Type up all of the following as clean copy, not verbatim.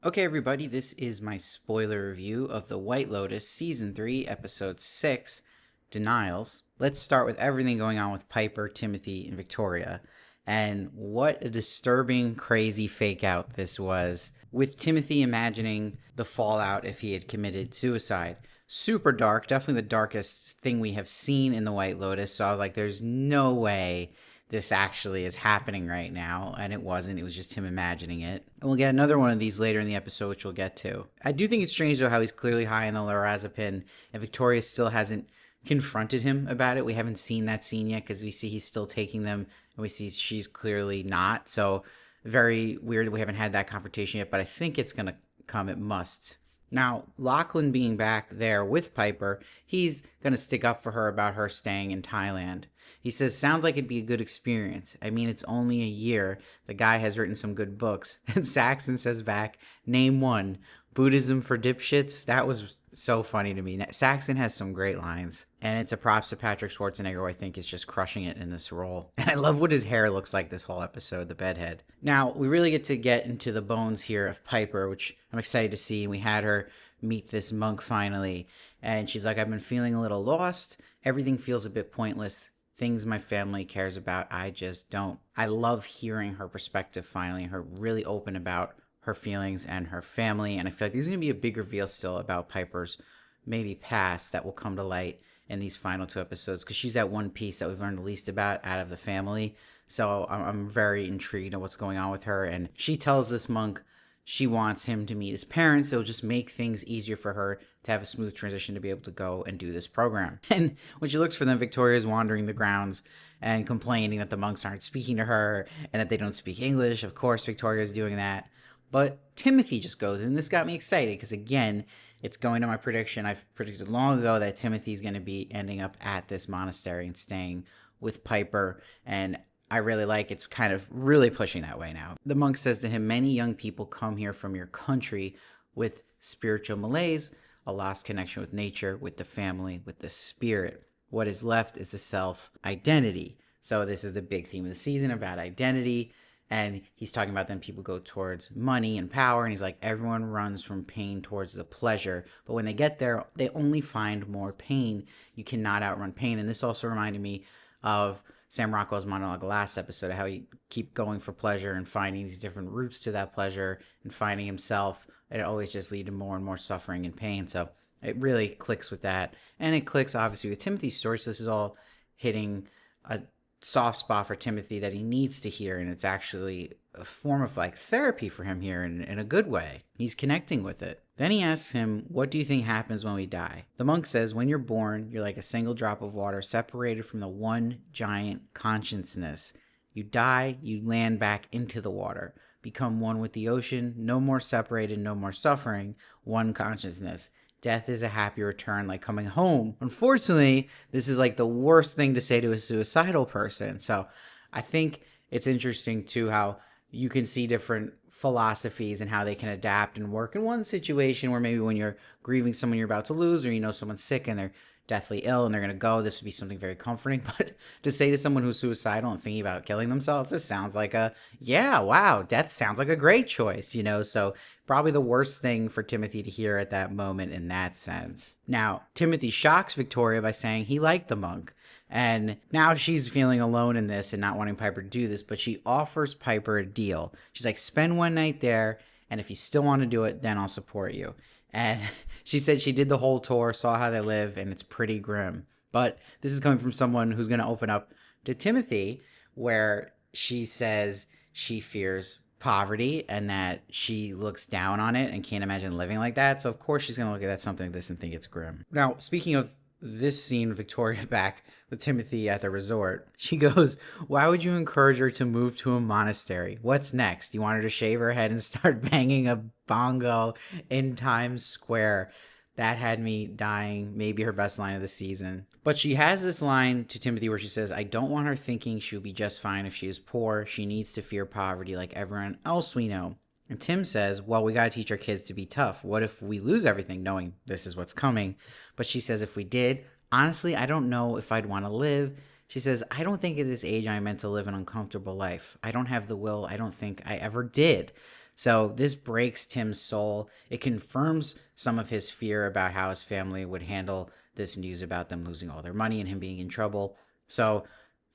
Okay, everybody, this is my spoiler review of The White Lotus Season 3, Episode 6, Denials. Let's start with everything going on with Piper, Timothy, and Victoria. And what a disturbing, crazy fake out this was, with Timothy imagining the fallout if he had committed suicide. Super dark, definitely the darkest thing we have seen in The White Lotus. So I was like, there's no way this actually is happening right now, and it wasn't. It was just him imagining it. And we'll get another one of these later in the episode, which we'll get to. I do think it's strange, though, how he's clearly high in the lorazepam, and Victoria still hasn't confronted him about it. We haven't seen that scene yet, because we see he's still taking them, and we see she's clearly not. So very weird that we haven't had that confrontation yet, but I think it's going to come. It must. Now, Lachlan being back there with Piper, he's going to stick up for her about her staying in Thailand. He says, sounds like it'd be a good experience. I mean, it's only a year. The guy has written some good books. And Saxon says back, name one. Buddhism for dipshits? That was so funny to me. Saxon has some great lines. And it's a props to Patrick Schwarzenegger, who I think is just crushing it in this role. And I love what his hair looks like this whole episode, the bedhead. Now, we really get into the bones here of Piper, which I'm excited to see. And we had her meet this monk finally. And she's like, I've been feeling a little lost. Everything feels a bit pointless. Things my family cares about, I just don't. I love hearing her perspective finally, her really open about her feelings and her family. And I feel like there's going to be a big reveal still about Piper's maybe past that will come to light in these final two episodes, because she's that one piece that we've learned the least about out of the family. So I'm very intrigued on what's going on with her. And she tells this monk she wants him to meet his parents. It'll just make things easier for her to have a smooth transition to be able to go and do this program. And when she looks for them, Victoria is wandering the grounds and complaining that the monks aren't speaking to her and that they don't speak English. Of course, Victoria is doing that. But Timothy just goes, and this got me excited because, again, it's going to my prediction. I've predicted long ago that Timothy's going to be ending up at this monastery and staying with Piper. And I really like it's kind of really pushing that way now. The monk says to him, many young people come here from your country with spiritual malaise, a lost connection with nature, with the family, with the spirit. What is left is the self-identity. So this is the big theme of the season, about identity. And he's talking about then people go towards money and power. And he's like, everyone runs from pain towards the pleasure. But when they get there, they only find more pain. You cannot outrun pain. And this also reminded me of Sam Rockwell's monologue last episode, how he keep going for pleasure and finding these different routes to that pleasure and finding himself. It always just lead to more and more suffering and pain. So it really clicks with that. And it clicks, obviously, with Timothy's story. So this is all hitting a soft spot for Timothy that he needs to hear. And it's actually a form of like therapy for him here in a good way. He's connecting with it. Then he asks him, what do you think happens when we die? The monk says, when you're born, you're like a single drop of water separated from the one giant consciousness. You die, you land back into the water, become one with the ocean, no more separated, no more suffering, one consciousness. Death is a happy return, like coming home. Unfortunately, this is like the worst thing to say to a suicidal person. So I think it's interesting too how you can see different philosophies and how they can adapt and work in one situation where maybe when you're grieving someone you're about to lose, or you know someone's sick and they're deathly ill and they're going to go, this would be something very comforting. But to say to someone who's suicidal and thinking about killing themselves, this sounds like wow, death sounds like a great choice, you know? So probably the worst thing for Timothy to hear at that moment in that sense. Now, Timothy shocks Victoria by saying he liked the monk. And now she's feeling alone in this and not wanting Piper to do this, but she offers Piper a deal. She's like, spend one night there, and if you still want to do it, then I'll support you. And she said she did the whole tour, saw how they live, and it's pretty grim. But this is coming from someone who's going to open up to Timothy, where she says she fears poverty and that she looks down on it and can't imagine living like that. So of course she's going to look at something like this and think it's grim. Now, speaking of this scene, Victoria back with Timothy at the resort, she goes, why would you encourage her to move to a monastery? What's next? You want her to shave her head and start banging a bongo in Times Square? That had me dying. Maybe her best line of the season. But she has this line to Timothy where she says, I don't want her thinking she'll be just fine if she is poor. She needs to fear poverty like everyone else we know. And Tim says, well, we got to teach our kids to be tough. What if we lose everything knowing this is what's coming? But she says, if we did, honestly, I don't know if I'd want to live. She says, I don't think at this age I'm meant to live an uncomfortable life. I don't have the will. I don't think I ever did. So this breaks Tim's soul. It confirms some of his fear about how his family would handle this news about them losing all their money and him being in trouble. So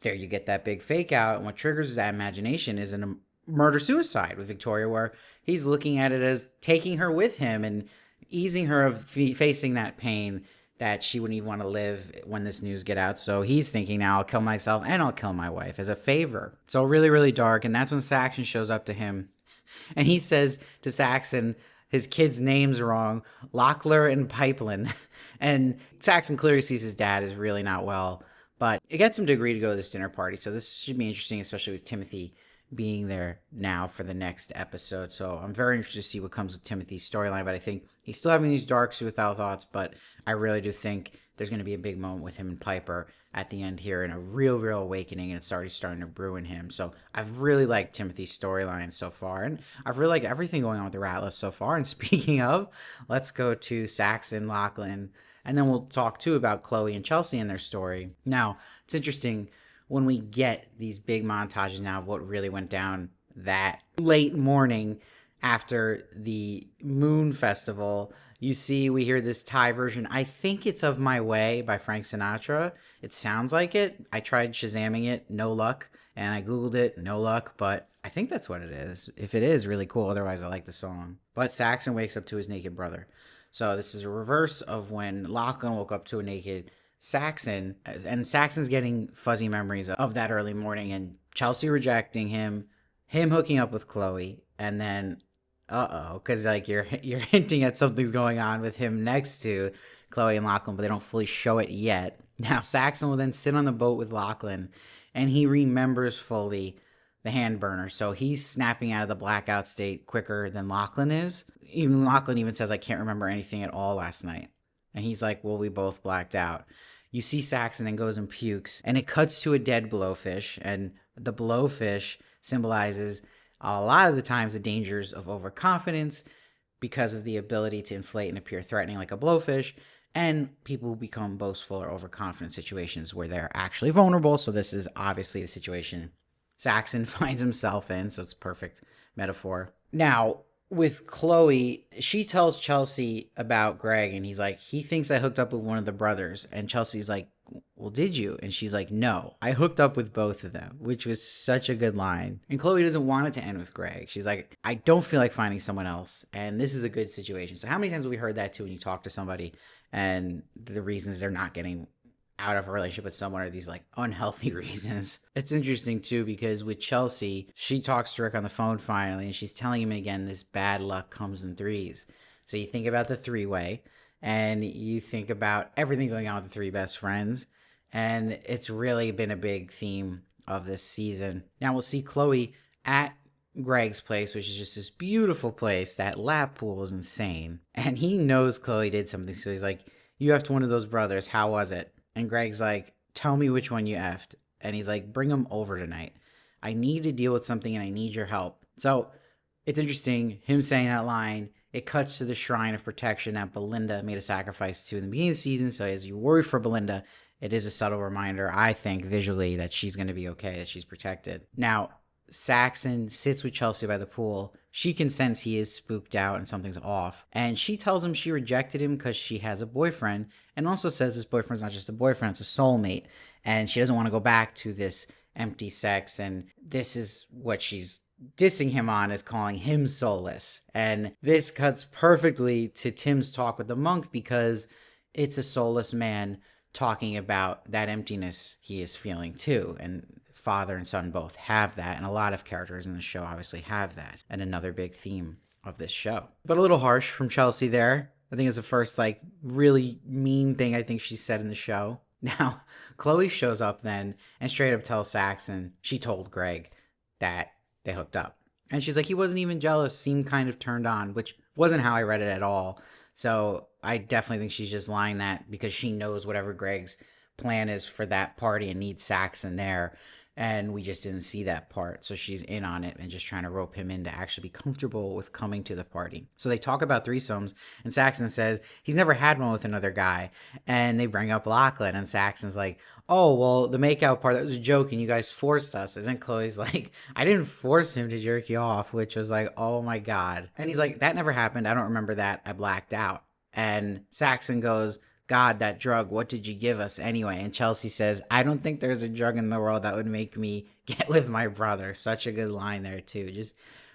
there you get that big fake out. And what triggers that imagination is a murder suicide with Victoria, where he's looking at it as taking her with him and easing her of facing that pain that she wouldn't even want to live when this news get out. So he's thinking, now I'll kill myself and I'll kill my wife as a favor. So really, really dark. And that's when Saxon shows up to him. And he says to Saxon, his kids' names wrong, Locklear and Pipeline. And Saxon clearly sees his dad is really not well. But it gets him to agree to go to this dinner party. So this should be interesting, especially with Timothy being there now for the next episode. So I'm very interested to see what comes with Timothy's storyline. But I think he's still having these dark suicidal thoughts. But I really do think there's going to be a big moment with him and Piper at the end here, and a real awakening, and it's already starting to brew in him. So I've really liked Timothy's storyline so far, and I've really liked everything going on with the Rattlers so far. And speaking of, let's go to Saxon, Lachlan, and then we'll talk too about Chloe and Chelsea and their story. Now, it's interesting when we get these big montages now of what really went down that late morning after the Moon Festival. You see, we hear this Thai version. I think it's Of My Way by Frank Sinatra. It sounds like it. I tried Shazamming it, no luck. And I Googled it, no luck. But I think that's what it is. If it is, really cool. Otherwise, I like the song. But Saxon wakes up to his naked brother. So this is a reverse of when Lachlan woke up to a naked Saxon. And Saxon's getting fuzzy memories of that early morning. And Chelsea rejecting him hooking up with Chloe, and then because like you're hinting at something's going on with him next to Chloe and Lachlan, but they don't fully show it yet. Now Saxon will then sit on the boat with Lachlan, and he remembers fully the hand burner, so he's snapping out of the blackout state quicker than Lachlan is. Even Lachlan even says, I can't remember anything at all last night, and he's like, well, we both blacked out. You see Saxon then goes and pukes, and it cuts to a dead blowfish, and the blowfish symbolizes a lot of the times the dangers of overconfidence because of the ability to inflate and appear threatening like a blowfish, and people who become boastful or overconfident situations where they're actually vulnerable. So this is obviously the situation Saxon finds himself in, so it's a perfect metaphor. Now, with Chloe, she tells Chelsea about Greg, and he's like, he thinks I hooked up with one of the brothers, and Chelsea's like, well, did you? And she's like, no, I hooked up with both of them, which was such a good line. And Chloe doesn't want it to end with Greg. She's like, I don't feel like finding someone else, and this is a good situation. So how many times have we heard that too when you talk to somebody and the reasons they're not getting out of a relationship with someone are these like unhealthy reasons? It's interesting too, because with Chelsea, she talks to Rick on the phone finally, and she's telling him again, this bad luck comes in threes. So you think about the three-way, and you think about everything going on with the three best friends, and it's really been a big theme of this season. Now we'll see Chloe at Greg's place, which is just this beautiful place. That lap pool is insane, and he knows Chloe did something, so he's like, you effed one of those brothers, how was it? And Greg's like, tell me which one you effed. And he's like, bring him over tonight. I need to deal with something and I need your help. So it's interesting, him saying that line. It cuts to the shrine of protection that Belinda made a sacrifice to in the beginning of the season. So as you worry for Belinda, it is a subtle reminder, I think, visually, that she's going to be okay, that she's protected. Now, Saxon sits with Chelsea by the pool. She can sense he is spooked out and something's off. And she tells him she rejected him because she has a boyfriend, and also says this boyfriend's not just a boyfriend, it's a soulmate. And she doesn't want to go back to this empty sex. And this is what she's dissing him on, is calling him soulless. And this cuts perfectly to Tim's talk with the monk, because it's a soulless man talking about that emptiness he is feeling too. And father and son both have that, and a lot of characters in the show obviously have that, and another big theme of this show. But a little harsh from Chelsea there. I think it's the first like really mean thing I think she said in the show. Now Chloe shows up then and straight up tells Saxon she told Greg that they hooked up, and she's like, he wasn't even jealous, seemed kind of turned on, which wasn't how I read it at all. So I definitely think she's just lying that because she knows whatever Greg's plan is for that party and needs Saxon there. and we just didn't see that part. So she's in on it and just trying to rope him in to actually be comfortable with coming to the party. So they talk about threesomes, and Saxon says he's never had one with another guy. And they bring up Lachlan, and Saxon's like, oh, well, the makeout part, that was a joke, and you guys forced us. Isn't Chloe's like, I didn't force him to jerk you off, which was like, oh my God. And he's like, that never happened. I don't remember that. I blacked out. And Saxon goes, God, that drug, what did you give us anyway? And Chelsea says, I don't think there's a drug in the world that would make me get with my brother. Such a good line there, too. Just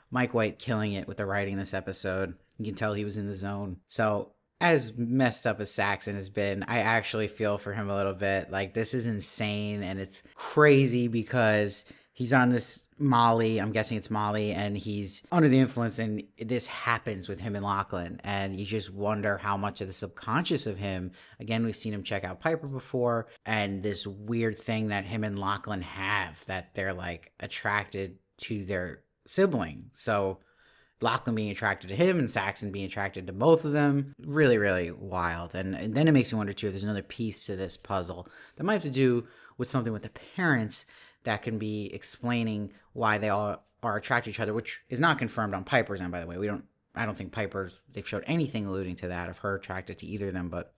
Mike White killing it with the writing this episode. You can tell he was in the zone. So, as messed up as Saxon has been, I actually feel for him a little bit. Like, this is insane, and it's crazy because he's on this Molly, I'm guessing it's Molly, and he's under the influence, and this happens with him and Lachlan, and you just wonder how much of the subconscious of him, again, we've seen him check out Piper before, and this weird thing that him and Lachlan have, that they're like attracted to their sibling. So Lachlan being attracted to him and Saxon being attracted to both of them, really, really wild. And then it makes you wonder too, if there's another piece to this puzzle that might have to do with something with the parents that can be explaining why they all are attracted to each other, which is not confirmed on Piper's end, by the way. I don't think they've showed anything alluding to that of her attracted to either of them, but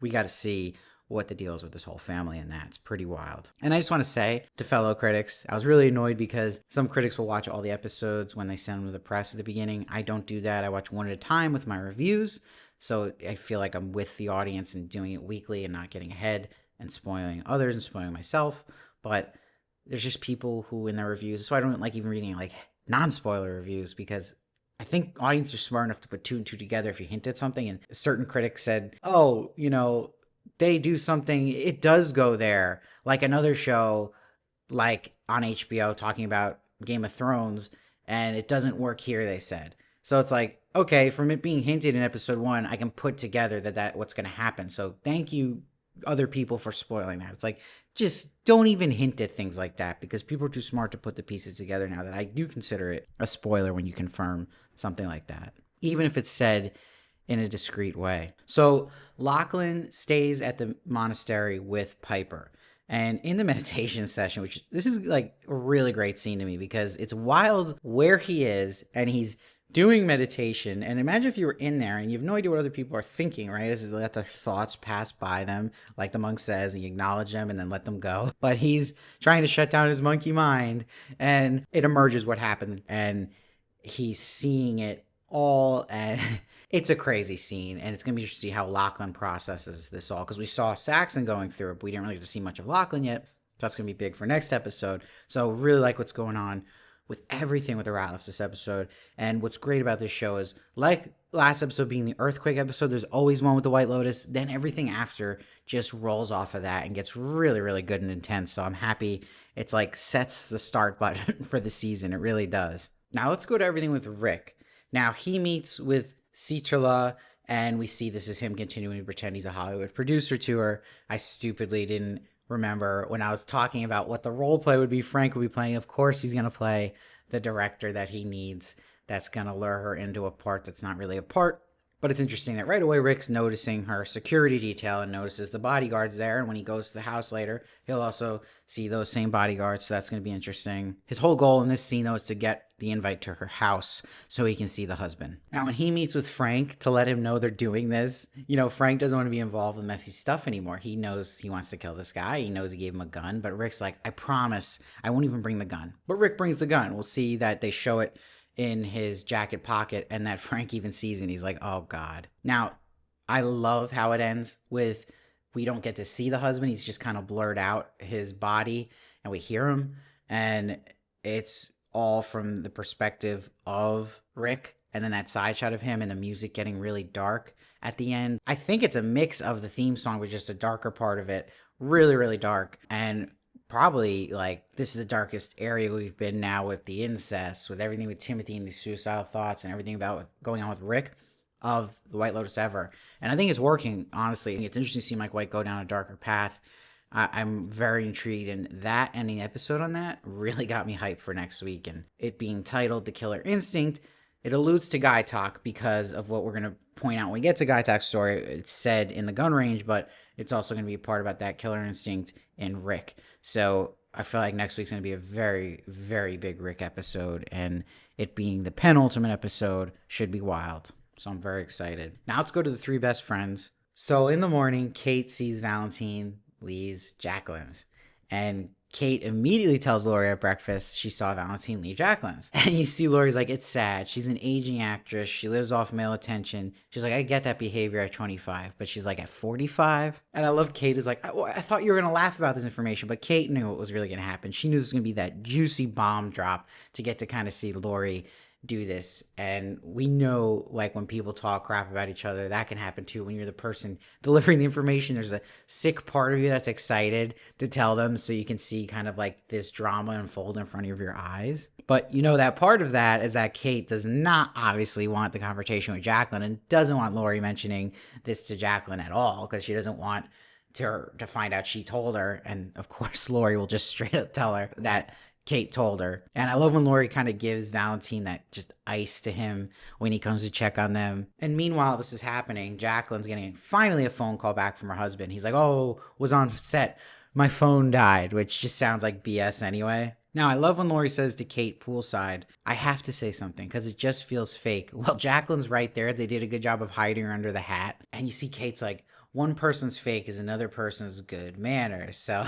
we got to see what the deal is with this whole family and that. It's pretty wild. And I just want to say to fellow critics, I was really annoyed because some critics will watch all the episodes when they send them to the press at the beginning. I don't do that. I watch one at a time with my reviews. So I feel like I'm with the audience and doing it weekly and not getting ahead and spoiling others and spoiling myself. But there's just people who in their reviews, so I don't like even reading like non-spoiler reviews, because I think audiences are smart enough to put two and two together if you hint at something. And certain critics said, oh, they do something, it does go there. Like another show, like on HBO, talking about Game of Thrones, and it doesn't work here, they said. So it's like, okay, from it being hinted in episode 1, I can put together that what's going to happen. So thank you, other people, for spoiling that. It's like, just don't even hint at things like that, because people are too smart to put the pieces together now that I do consider it a spoiler when you confirm something like that, even if it's said in a discreet way. So Lachlan stays at the monastery with Piper. And in the meditation session, which this is like a really great scene to me because it's wild where he is and he's doing meditation. And imagine if you were in there and you have no idea what other people are thinking, right? As they let their thoughts pass by them, like the monk says, and you acknowledge them and then let them go. But he's trying to shut down his monkey mind, and it emerges what happened, and he's seeing it all, and it's a crazy scene, and it's going to be interesting to see how Lachlan processes this all, because we saw Saxon going through it, but we didn't really get to see much of Lachlan yet. So that's going to be big for next episode. So really like what's going on with everything with the Ratliffs this episode. And what's great about this show is, like last episode being the earthquake episode, there's always one with the White Lotus. Then everything after just rolls off of that and gets really, really good and intense. So I'm happy it's like sets the start button for the season. It really does. Now let's go to everything with Rick. Now he meets with Citrola, and we see this is him continuing to pretend he's a Hollywood producer to her. I stupidly didn't remember when I was talking about what the role play would be Frank would be playing. Of course he's going to play the director that he needs that's going to lure her into a part that's not really a part. But it's interesting that right away Rick's noticing her security detail and notices the bodyguards there. And when he goes to the house later, he'll also see those same bodyguards. So that's going to be interesting. His whole goal in this scene, though, is to get the invite to her house so he can see the husband. Now, when he meets with Frank to let him know they're doing this, Frank doesn't want to be involved with messy stuff anymore. He knows he wants to kill this guy. He knows he gave him a gun. But Rick's like, I promise I won't even bring the gun. But Rick brings the gun. We'll see that they show it in his jacket pocket, and that Frank even sees it, and he's like, oh God. Now, I love how it ends with, we don't get to see the husband. He's just kind of blurred out his body, and we hear him, and it's all from the perspective of Rick, and then that side shot of him and the music getting really dark at the end. I think it's a mix of the theme song with just a darker part of it, really, really dark, and probably like this is the darkest area we've been now with the incest, with everything with Timothy and the suicidal thoughts and everything about going on with Rick of the White Lotus ever. And I think it's working, honestly. It's interesting to see Mike White go down a darker path. I'm very intrigued, and that ending episode on that really got me hyped for next week. And it being titled The Killer Instinct, it alludes to Guy Talk because of what we're going to point out when we get to Guy Talk's story. It's said in the gun range, but it's also going to be a part about that killer instinct in Rick. So I feel like next week's going to be a very, very big Rick episode, and it being the penultimate episode should be wild. So I'm very excited. Now let's go to the three best friends. So in the morning, Kate sees Valentine leaves Jaclyn's, and Kate immediately tells Laurie at breakfast she saw Valentine leave Jaclyn's. And you see Laurie's like, it's sad. She's an aging actress. She lives off male attention. She's like, I get that behavior at 25, but she's like, at 45? And I love Kate is like, I thought you were going to laugh about this information, but Kate knew what was really going to happen. She knew this was going to be that juicy bomb drop to get to kind of see Laurie do this. And we know, like, when people talk crap about each other, that can happen too. When you're the person delivering the information, there's a sick part of you that's excited to tell them, so you can see kind of like this drama unfold in front of your eyes. But you know, that part of that is that Kate does not obviously want the conversation with Jaclyn, and doesn't want Laurie mentioning this to Jaclyn at all, because she doesn't want to find out she told her. And of course Laurie will just straight up tell her that Kate told her. And I love when Laurie kind of gives Valentine that just ice to him when he comes to check on them. And meanwhile this is happening, Jaclyn's getting finally a phone call back from her husband. He's like, oh, was on set, my phone died, which just sounds like BS anyway. Now I love when Laurie says to Kate poolside, I have to say something because it just feels fake. Well, Jaclyn's right there. They did a good job of hiding her under the hat. And you see Kate's like, one person's fake is another person's good manners. So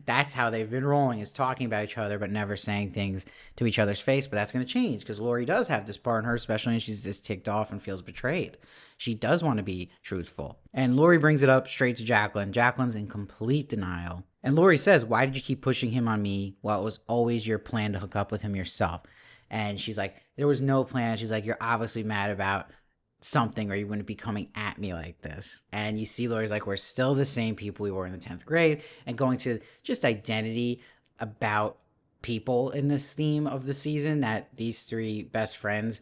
that's how they've been rolling, is talking about each other but never saying things to each other's face. But that's going to change because Laurie does have this part in her, especially when she's just ticked off and feels betrayed. She does want to be truthful. And Laurie brings it up straight to Jaclyn. Jaclyn's in complete denial. And Laurie says, why did you keep pushing him on me while it was always your plan to hook up with him yourself? And she's like, there was no plan. She's like, you're obviously mad about something or you wouldn't be coming at me like this. And you see Laurie's like, we're still the same people we were in the 10th grade, and going to just identity about people in this theme of the season, that these three best friends,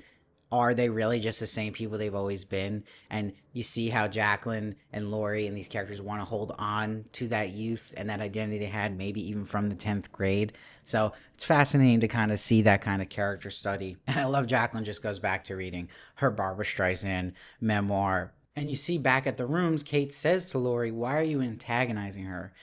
are they really just the same people they've always been? And you see how Jaclyn and Laurie and these characters want to hold on to that youth and that identity they had, maybe even from the 10th grade. So it's fascinating to kind of see that kind of character study. And I love Jaclyn just goes back to reading her Barbra Streisand memoir. And you see back at the rooms, Kate says to Laurie, why are you antagonizing her?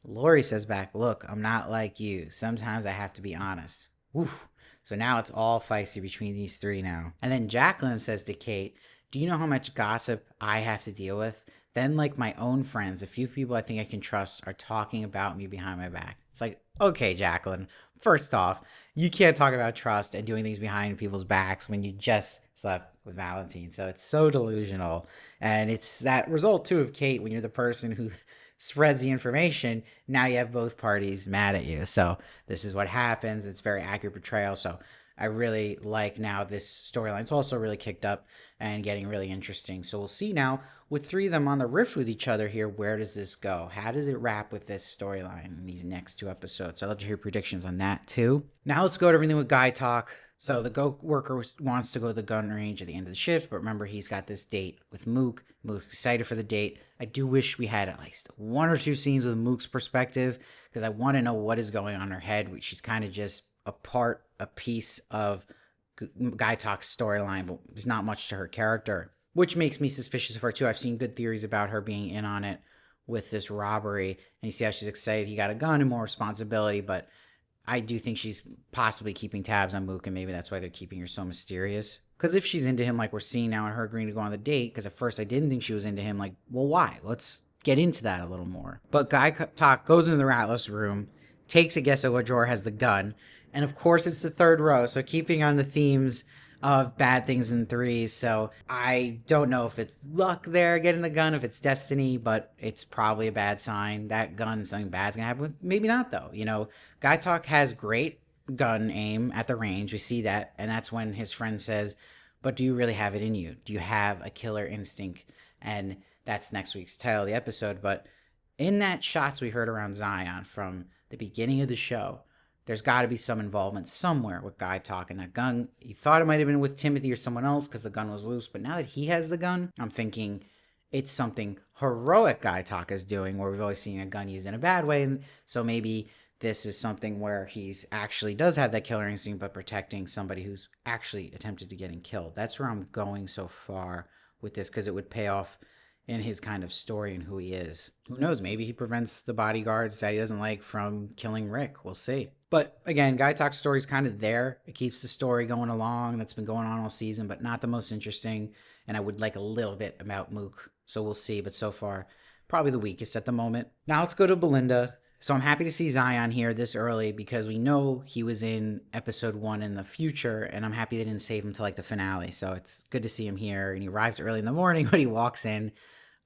Laurie says back, look, I'm not like you. Sometimes I have to be honest. Oof. So now it's all feisty between these three now. And then Jaclyn says to Kate, do you know how much gossip I have to deal with? Then, like, my own friends, a few people I think I can trust, are talking about me behind my back. It's like, okay, Jaclyn, first off, you can't talk about trust and doing things behind people's backs when you just slept with Valentine. So it's so delusional. And it's that result, too, of Kate, when you're the person who spreads the information, now you have both parties mad at you. So this is what happens. It's very accurate portrayal. So I really like now this storyline. It's also really kicked up and getting really interesting. So we'll see now with three of them on the rift with each other here, where does this go? How does it wrap with this storyline in these next two episodes? I'd love to hear predictions on that too. Now let's go to everything with guy talk. So the go worker wants to go to the gun range at the end of the shift, but remember, he's got this date with Mook. Mook's excited for the date. I do wish we had at least one or two scenes with Mook's perspective, because I want to know what is going on in her head. She's kind of just a piece of Guy Talk's storyline, but there's not much to her character, which makes me suspicious of her too. I've seen good theories about her being in on it with this robbery, and you see how she's excited he got a gun and more responsibility, but I do think she's possibly keeping tabs on Mook, and maybe that's why they're keeping her so mysterious. Because if she's into him like we're seeing now and her agreeing to go on the date, because at first I didn't think she was into him, like, well, why? Let's get into that a little more. But Guy Talk goes into the Ratless room, takes a guess at what drawer has the gun, and of course it's the third row, so keeping on the themes of bad things in threes. So I don't know if it's luck there getting the gun, if it's destiny, but it's probably a bad sign. That gun, something bad's gonna happen. Maybe not though. You know, Guy Talk has great gun aim at the range. We see that, and that's when his friend says, but do you really have it in you? Do you have a killer instinct? And that's next week's title of the episode. But in that shots we heard around Zion from the beginning of the show, there's got to be some involvement somewhere with Guy Talk and that gun. You thought it might have been with Timothy or someone else because the gun was loose, but now that he has the gun, I'm thinking it's something heroic Guy Talk is doing, where we've always seen a gun used in a bad way. And so maybe this is something where he's actually does have that killer instinct, but protecting somebody who's actually attempted to getting killed. That's where I'm going so far with this, because it would pay off in his kind of story and who he is. Who knows? Maybe he prevents the bodyguards that he doesn't like from killing Rick. We'll see. But again, Guy Talk story's kind of there. It keeps the story going along that's been going on all season, but not the most interesting. And I would like a little bit about Mook. So we'll see. But so far, probably the weakest at the moment. Now let's go to Belinda. So I'm happy to see Zion here this early because we know he was in episode 1 in the future, and I'm happy they didn't save him till like the finale. So it's good to see him here. And he arrives early in the morning, but he walks in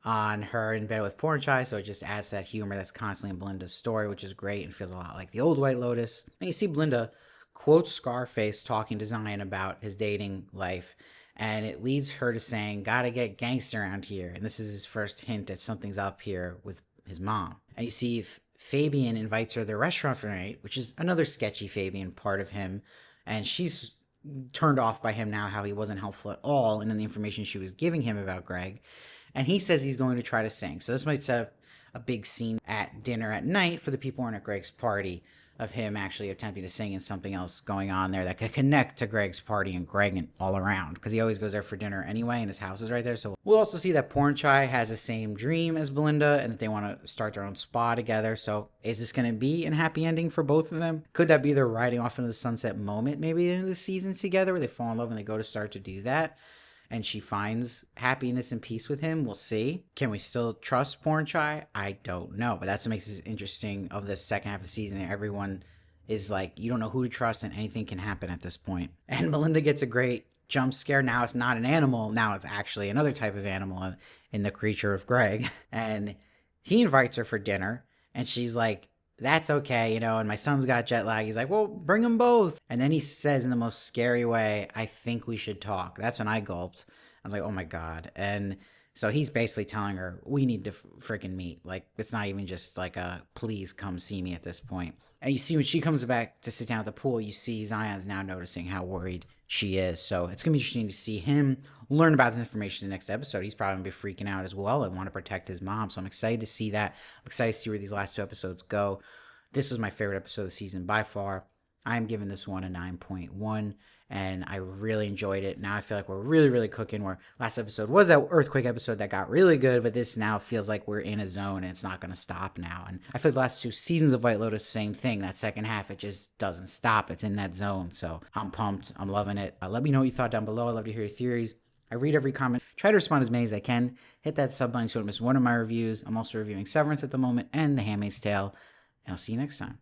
on her in bed with porn chai, so it just adds that humor that's constantly in Belinda's story, which is great and feels a lot like the old White Lotus. And you see Belinda quote Scarface talking to Zion about his dating life, and it leads her to saying, "Gotta get gangster around here." And this is his first hint that something's up here with his mom. And you see Fabian invites her to the restaurant for the night, which is another sketchy Fabian part of him, and she's turned off by him now, how he wasn't helpful at all, and in the information she was giving him about Greg. And he says he's going to try to sing. So this might set up a big scene at dinner at night for the people who aren't at Greg's party, of him actually attempting to sing and something else going on there that could connect to Greg's party and Greg and all around, because he always goes there for dinner anyway and his house is right there. So we'll also see that Porn Chai has the same dream as Belinda and that they want to start their own spa together. So is this going to be a happy ending for both of them? Could that be their riding off into the sunset moment maybe in the season together where they fall in love and they go to start to do that? And she finds happiness and peace with him. We'll see. Can we still trust Porn Chai? I don't know. But that's what makes it interesting of the second half of the season. Everyone is like, you don't know who to trust and anything can happen at this point. And Belinda gets a great jump scare. Now it's not an animal. Now it's actually another type of animal in the creature of Greg. And he invites her for dinner. And she's like, that's okay, and my son's got jet lag. He's like, well, bring them both. And then he says in the most scary way, I think we should talk. That's when I gulped. I was like, oh my God. And so he's basically telling her, we need to freaking meet. Like, it's not even just like a please come see me at this point. And you see when she comes back to sit down at the pool, you see Zion's now noticing how worried she is. So it's going to be interesting to see him learn about this information in the next episode. He's probably going to be freaking out as well and want to protect his mom. So I'm excited to see that. I'm excited to see where these last 2 episodes go. This was my favorite episode of the season by far. I'm giving this one a 9.1, and I really enjoyed it. Now I feel like we're really, really cooking, where last episode was that earthquake episode that got really good, but this now feels like we're in a zone and it's not going to stop now. And I feel like the last 2 seasons of White Lotus, same thing. That second half, it just doesn't stop. It's in that zone. So I'm pumped. I'm loving it. Let me know what you thought down below. I'd love to hear your theories. I read every comment. Try to respond as many as I can. Hit that sub button so you don't miss one of my reviews. I'm also reviewing Severance at the moment and The Handmaid's Tale. And I'll see you next time.